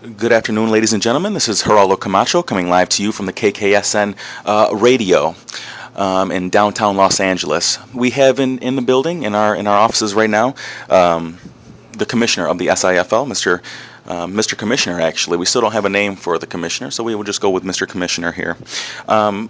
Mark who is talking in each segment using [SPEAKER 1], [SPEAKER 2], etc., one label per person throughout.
[SPEAKER 1] Good afternoon, ladies and gentlemen. This is Geraldo Camacho coming live to you from the KKSN radio in downtown Los Angeles. We have in the building in our offices right now um, the commissioner of the SIFL, Mr. Commissioner. Actually, we still don't have a name for the commissioner, so we will just go with Mr. Commissioner here. Um,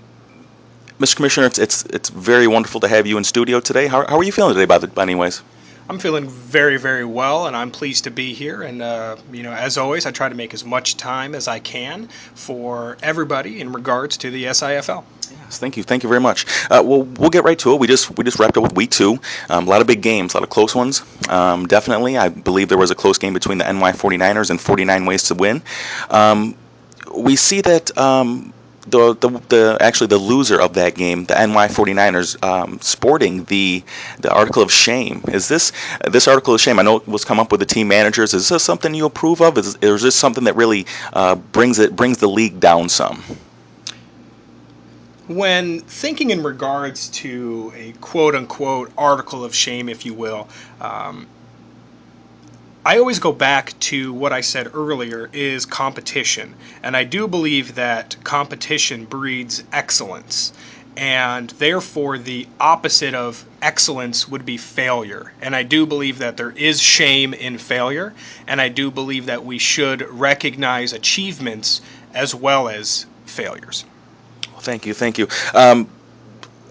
[SPEAKER 1] Mr. Commissioner, it's very wonderful to have you in studio today. How are you feeling today, by anyways?
[SPEAKER 2] I'm feeling very, very well, and I'm pleased to be here. And as always, I try to make as much time as I can for everybody in regards to the SIFL.
[SPEAKER 1] Yes, thank you very much. We'll get right to it. We just wrapped up with week two. A lot of big games, a lot of close ones. Definitely, I believe there was a close game between the NY 49ers and 49 Ways to Win. We see that the loser of that game, the NY 49ers, sporting the article of shame. Is this article of shame? I know it was come up with the team managers. Is this something you approve of? Is this something that really brings the league down some?
[SPEAKER 2] When thinking in regards to a quote unquote article of shame, if you will, I always go back to what I said earlier is competition. And I do believe that competition breeds excellence. And therefore, the opposite of excellence would be failure. And I do believe that there is shame in failure. And I do believe that we should recognize achievements as well as failures.
[SPEAKER 1] Well, thank you, thank you.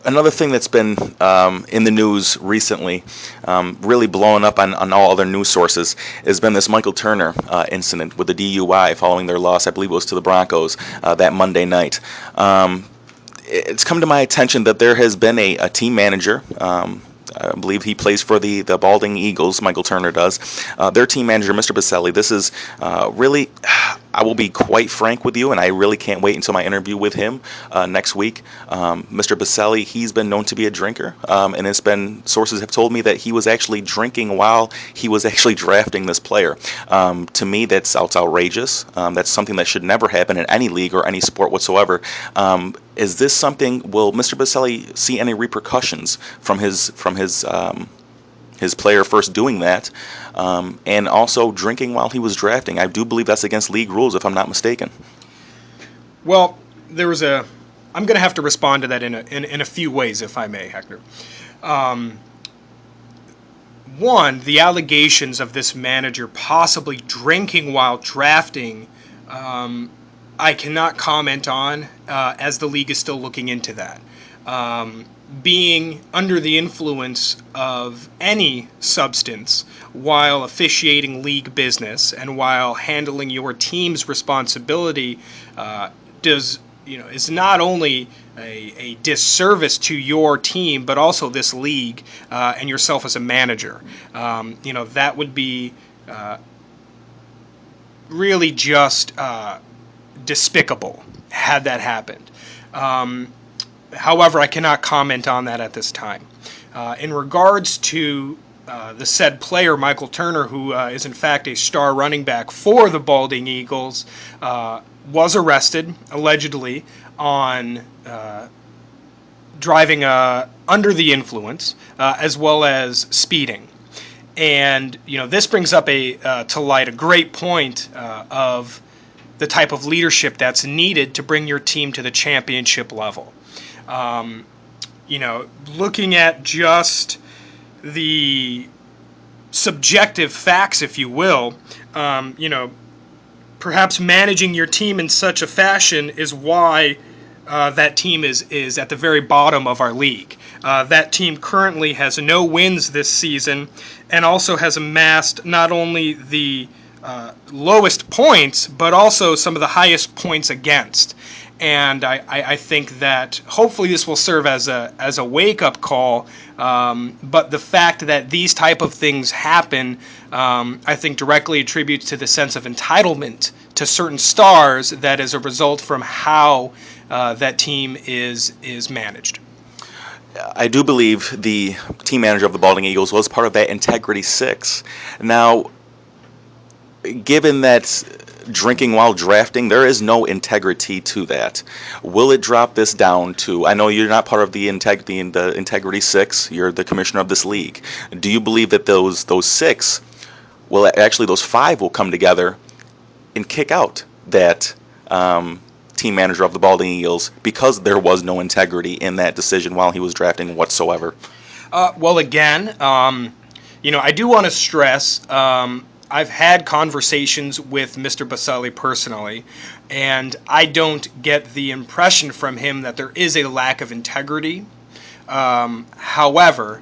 [SPEAKER 1] Another thing that's been in the news recently, really blowing up on all other news sources, has been this Michael Turner incident with the DUI following their loss. I believe it was to the Broncos that Monday night. It's come to my attention that there has been a team manager. I believe he plays for the Balding Eagles. Michael Turner does. Their team manager, Mr. Baselli. This is really. I will be quite frank with you, and I really can't wait until my interview with him next week. Mr. Baselli, he's been known to be a drinker, and sources have told me that he was actually drinking while he was actually drafting this player. To me, that's outrageous. That's something that should never happen in any league or any sport whatsoever. Is this something? Will Mr. Baselli see any repercussions from his player first doing that, and also drinking while he was drafting? I do believe that's against league rules, if I'm not mistaken.
[SPEAKER 2] Well, I'm going to have to respond to that in a few ways, if I may, Hector. One, the allegations of this manager possibly drinking while drafting, I cannot comment on, as the league is still looking into that. Being under the influence of any substance while officiating league business and while handling your team's responsibility is not only a disservice to your team but also this league and yourself as a manager. That would be really just despicable had that happened. However, I cannot comment on that at this time. In regards to the said player, Michael Turner, who is in fact a star running back for the Balding Eagles, was arrested, allegedly, on driving under the influence, as well as speeding. And this brings up to light a great point of the type of leadership that's needed to bring your team to the championship level. Looking at just the subjective facts, if you will, perhaps managing your team in such a fashion is why that team is at the very bottom of our league. That team currently has no wins this season and also has amassed not only the lowest points, but also some of the highest points against. And I think that hopefully this will serve as a wake-up call. But the fact that these type of things happen, I think directly attributes to the sense of entitlement to certain stars that is a result from how that team is managed.
[SPEAKER 1] I do believe the team manager of the Balding Eagles was part of that Integrity Six. Now, given that drinking while drafting, there is no integrity to that. Will it drop this down to? I know you're not part of the Integrity Six. You're the commissioner of this league. Do you believe that those six will actually those five will come together and kick out that team manager of the Balding Eagles because there was no integrity in that decision while he was drafting whatsoever?
[SPEAKER 2] Well, again, I do want to stress I've had conversations with Mr. Baselli personally, and I don't get the impression from him that there is a lack of integrity. However,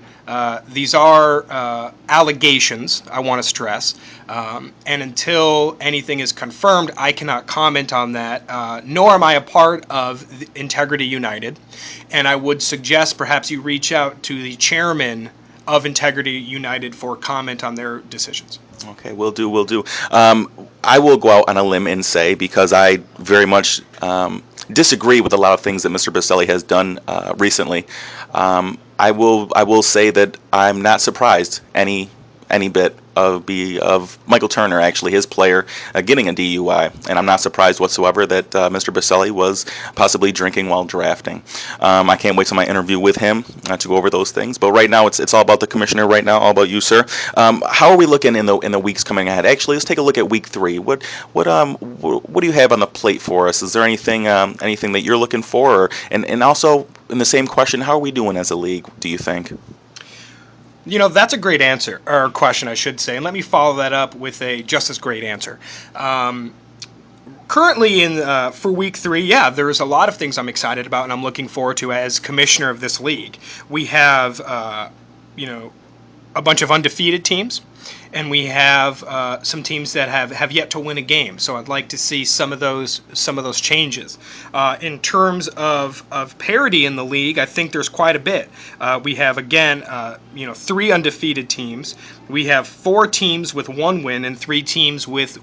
[SPEAKER 2] these are allegations, I want to stress, and until anything is confirmed, I cannot comment on that, nor am I a part of Integrity United, and I would suggest perhaps you reach out to the chairman of Integrity United for comment on their decisions.
[SPEAKER 1] Okay, will do. I will go out on a limb and say, because I very much disagree with a lot of things that Mr. Baselli has done recently, I will say that I'm not surprised any bit of Michael Turner, actually his player, getting a DUI, and I'm not surprised whatsoever that Mr. Baselli was possibly drinking while drafting. I can't wait till my interview with him to go over those things. But right now, it's all about the commissioner. Right now, all about you, sir. How are we looking in the weeks coming ahead? Actually, let's take a look at week 3. What do you have on the plate for us? Is there anything that you're looking for? And also in the same question, how are we doing as a league, do you think?
[SPEAKER 2] That's a great answer, or question, I should say, and let me follow that up with a just as great answer. Currently, for week 3, there's a lot of things I'm excited about and I'm looking forward to as commissioner of this league. We have, a bunch of undefeated teams, and we have some teams that have yet to win a game. So I'd like to see some of those changes. In terms of parity in the league, I think there's quite a bit. We have again, 3 undefeated teams. We have 4 teams with 1 win and 3 teams with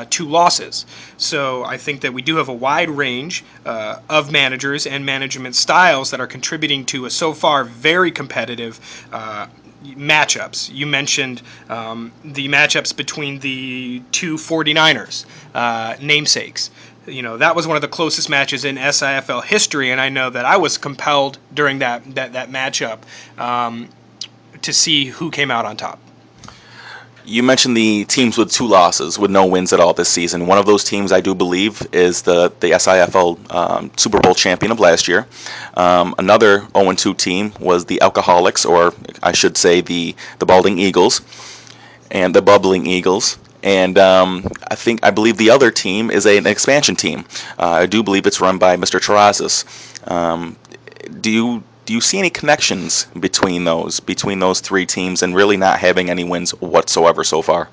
[SPEAKER 2] 2 losses. So I think that we do have a wide range of managers and management styles that are contributing to a so far very competitive matchups. You mentioned the matchups between the 2 49ers namesakes. That was one of the closest matches in SIFL history, and I know that I was compelled during that matchup to see who came out on top.
[SPEAKER 1] You mentioned the teams with 2 losses, with no wins at all this season. One of those teams, I do believe, is the SIFL Super Bowl champion of last year. Another 0-2 team was the Alcoholics, or I should say the Balding Eagles, and the Bubbling Eagles. And I believe the other team is an expansion team. I do believe it's run by Mr. Terrazas. Do you see any connections between those 3 teams and really not having any wins whatsoever so far?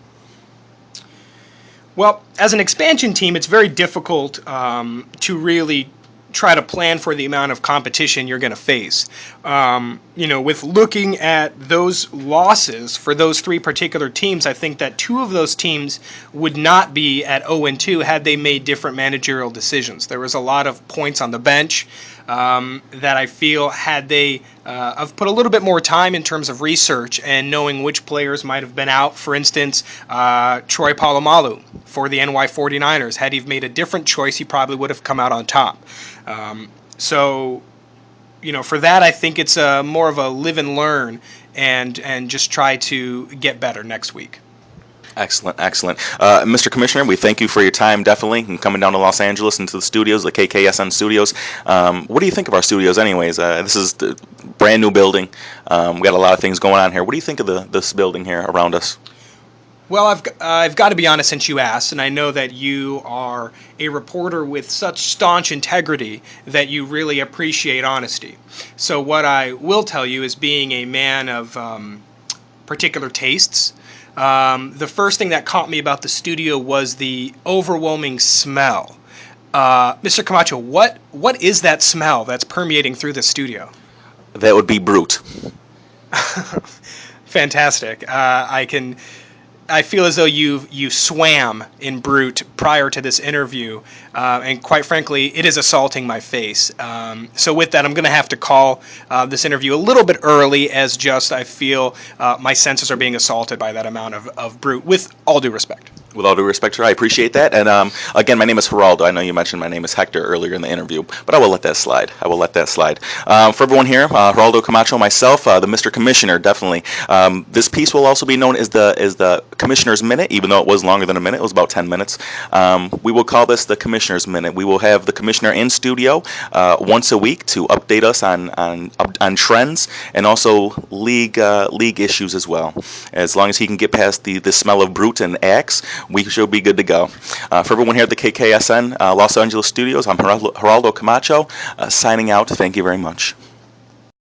[SPEAKER 2] Well, as an expansion team, it's very difficult to really try to plan for the amount of competition you're going to face. With looking at those losses for those 3 particular teams, I think that 2 of those teams would not be at 0-2 had they made different managerial decisions. There was a lot of points on the bench that I feel had they have put a little bit more time in terms of research and knowing which players might have been out. For instance, Troy Polamalu for the NY 49ers. Had he made a different choice, he probably would have come out on top. For that, I think it's more of a live and learn and just try to get better next week.
[SPEAKER 1] Excellent. Mr. Commissioner, we thank you for your time, definitely, and coming down to Los Angeles into the studios, the KKSN studios. What do you think of our studios anyways? This is the brand new building. We got a lot of things going on here. What do you think of this building here around us?
[SPEAKER 2] Well, I've got to be honest since you asked, and I know that you are a reporter with such staunch integrity that you really appreciate honesty. So what I will tell you is, being a man of particular tastes, the first thing that caught me about the studio was the overwhelming smell. Mr. Camacho, what is that smell that's permeating through the studio?
[SPEAKER 1] That would be Brute.
[SPEAKER 2] Fantastic. I feel as though you swam in Brute prior to this interview, and quite frankly, it is assaulting my face. So with that, I'm going to have to call this interview a little bit early, as just I feel my senses are being assaulted by that amount of Brute, with all due respect.
[SPEAKER 1] With all due respect, sir, I appreciate that. And again, my name is Geraldo. I know you mentioned my name is Hector earlier in the interview, but I will let that slide. I will let that slide. For everyone here, Geraldo Camacho, myself, the Mr. Commissioner, definitely. This piece will also be known as the Commissioner's Minute, even though it was longer than a minute. It was about 10 minutes. We will call this the Commissioner's Minute. We will have the Commissioner in studio once a week to update us on trends and also league issues as well. As long as he can get past the smell of Brute and Axe, we should be good to go. For everyone here at the KKSN Los Angeles studios, I'm Geraldo Camacho, signing out. Thank you very much.